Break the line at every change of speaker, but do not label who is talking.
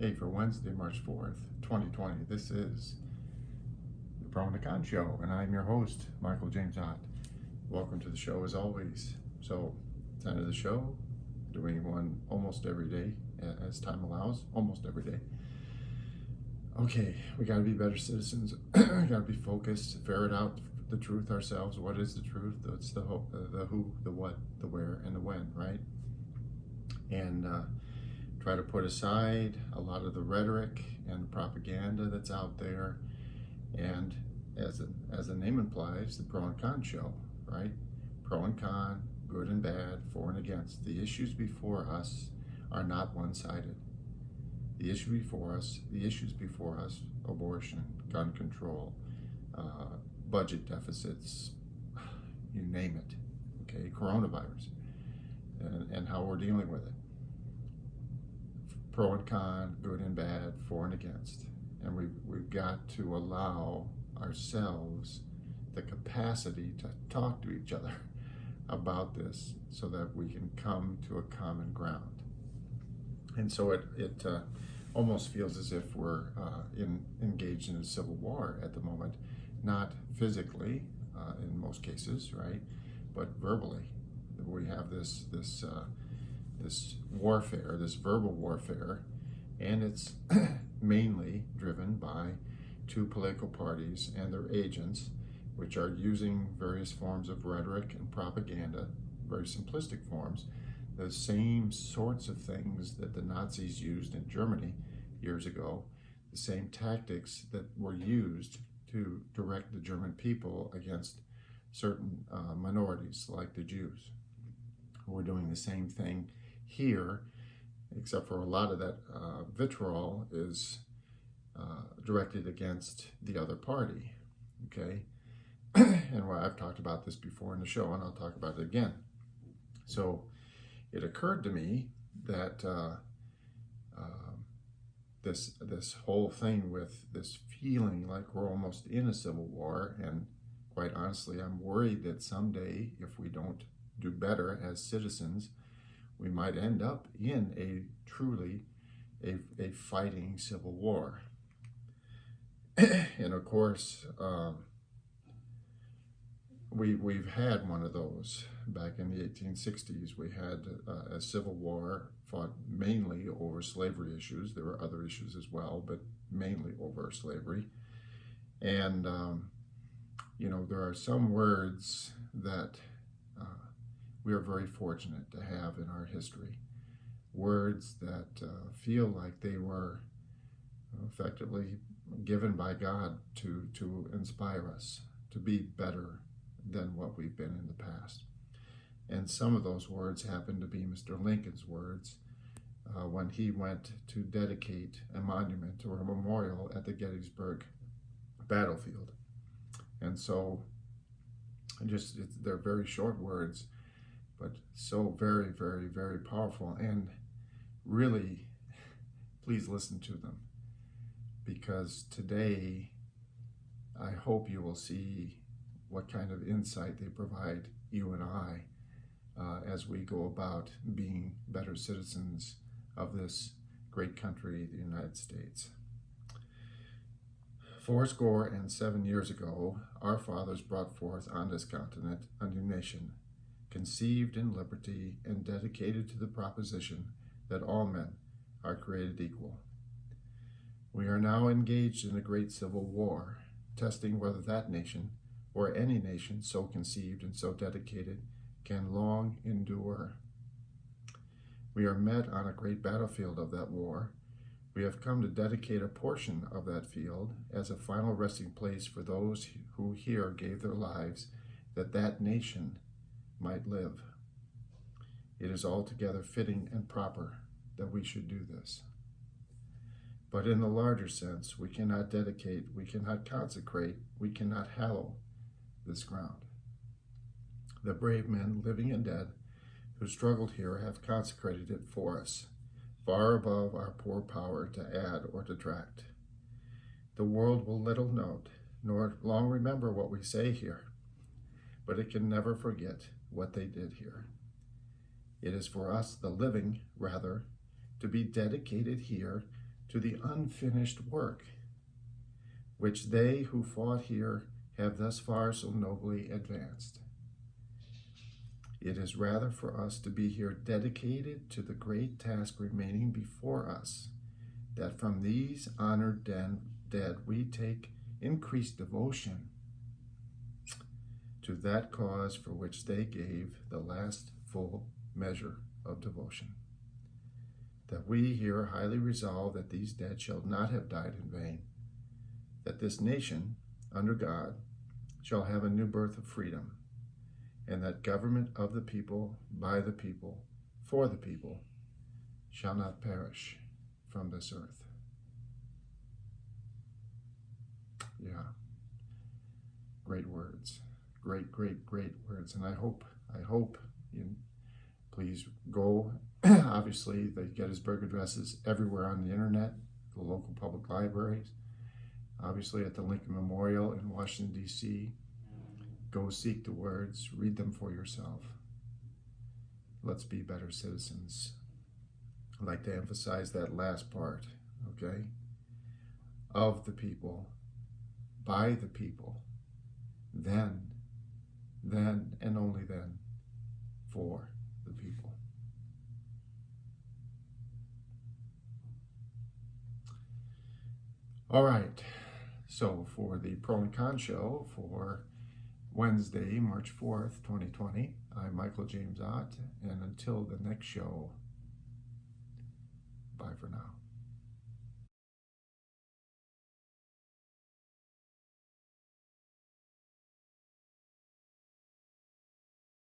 Hey, for Wednesday, March 4th, 2020, this is the Pro and the Con Show, and I'm your host, Michael James Ott. Welcome to the show as always. So, it's the end of the show, doing one almost every day as time allows, almost every day. Okay, we got to be better citizens. We got to be focused, ferret out the truth ourselves. What is the truth? It's the who, the what, the where, and the when, right? And try to put aside a lot of the rhetoric and propaganda that's out there, and as the name implies, the pro and con show, right? Pro and con, good and bad, for and against. The issues before us are not one-sided. The issues before us, abortion, gun control, budget deficits, you name it, okay, coronavirus, and how we're dealing with it. Pro and con, good and bad, for and against. And we've got to allow ourselves the capacity to talk to each other about this so that we can come to a common ground. And so it almost feels as if we're engaged in a civil war at the moment, not physically in most cases, right, but verbally. We have this warfare, this verbal warfare, and it's mainly driven by two political parties and their agents, which are using various forms of rhetoric and propaganda, very simplistic forms, the same sorts of things that the Nazis used in Germany years ago, the same tactics that were used to direct the German people against certain minorities like the Jews. We're doing the same thing here, except for a lot of that vitriol is directed against the other party, okay? And I've talked about this before in the show, and I'll talk about it again. So it occurred to me that this whole thing with this feeling like we're almost in a civil war, and quite honestly, I'm worried that someday, if we don't do better as citizens, we might end up in a truly a fighting civil war. And of course, we've had one of those back in the 1860s. We had a civil war fought mainly over slavery issues. There were other issues as well, but mainly over slavery. And there are some words that we are very fortunate to have in our history. Words that feel like they were effectively given by God to inspire us to be better than what we've been in the past. And some of those words happen to be Mr. Lincoln's words when he went to dedicate a monument or a memorial at the Gettysburg battlefield. And so they're very short words, but so very, very, very powerful. And really, please listen to them, because today I hope you will see what kind of insight they provide you and I as we go about being better citizens of this great country, the United States. 77 years ago, our fathers brought forth on this continent a new nation, conceived in liberty and dedicated to the proposition that all men are created equal. We are now engaged in a great civil war, testing whether that nation, or any nation so conceived and so dedicated, can long endure. We are met on a great battlefield of that war. We have come to dedicate a portion of that field as a final resting place for those who here gave their lives that that nation might live. It is altogether fitting and proper that we should do this. But in the larger sense, we cannot dedicate, we cannot consecrate, we cannot hallow this ground. The brave men, living and dead, who struggled here have consecrated it for us, far above our poor power to add or detract. The world will little note, nor long remember what we say here, but it can never forget what they did here. It is for us, the living, rather, to be dedicated here to the unfinished work, which they who fought here have thus far so nobly advanced. It is rather for us to be here dedicated to the great task remaining before us, that from these honored dead we take increased devotion to that cause for which they gave the last full measure of devotion. That we here highly resolve that these dead shall not have died in vain, that this nation, under God, shall have a new birth of freedom, and that government of the people, by the people, for the people, shall not perish from this earth. Yeah. Great words. Great words. And I hope you please go. Obviously, the Gettysburg Address is everywhere on the internet, the local public libraries, obviously at the Lincoln Memorial in Washington, D.C. Go seek the words, read them for yourself. Let's be better citizens. I'd like to emphasize that last part, okay? Of the people, by the people, then, and only then, for the people. All right, so for the Pro and Con show for Wednesday, March 4th, 2020, I'm Michael James Ott, and until the next show, bye for now.